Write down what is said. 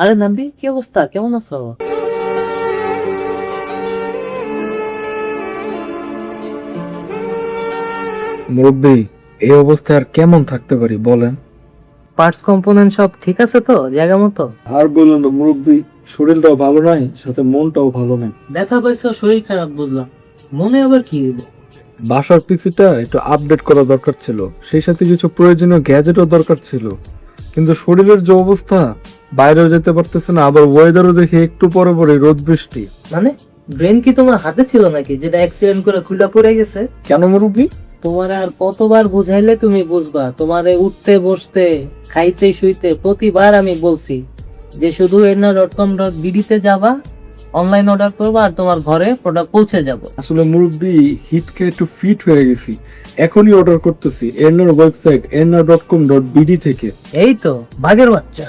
আরে নাম্বি, কি অবস্থা? কেমন আছো? মুরব্বী, এই অবস্থায় আর কেমন থাকতে পারি বলেন? পার্টস কম্পোনেন্ট সব ঠিক আছে তো জায়গা মতো? আর বললেন না মুরব্বী, শরীরটাও ভালো নাই, সাথে মনটাও ভালো নাই। ব্যথা পাইছো, শরীর খারাপ বুঝলাম, মনে আবার কি হইলো? বাসার পিসিটা একটু আপডেট করা দরকার ছিল, সেই সাথে কিছু প্রয়োজনীয় গ্যাজেটও দরকার ছিল। কিন্তু শরীরের যে অবস্থা, বাইরেও যেতে পারতেছে না, আবার ওয়েদারও দেখি একটু পরে পরে রোদ বৃষ্টি। মানে ব্রেন কি তোমার হাতে ছিল নাকি, যেটা অ্যাক্সিডেন্ট করে খুলে পড়ে গেছে? কেন মুরব্বী? তোমার আর কতবার বুঝাইলে তুমি বুঝবা? তোমারে উঠতে বসতে খাইতে শুইতে প্রতিবার আমি বলছি যে শুধু enna.com.bd তে যাবা, অনলাইন অর্ডার করবা আর তোমার ঘরে প্রোডাক্ট পৌঁছে যাবো। আসলে মুরব্বী, হিটকে একটু ফিট হয়ে গেছি, এখনই অর্ডার করতেছি এন্নার ওয়েবসাইট enna.com.bd থেকে। এই তো বাঘের বাচ্চা।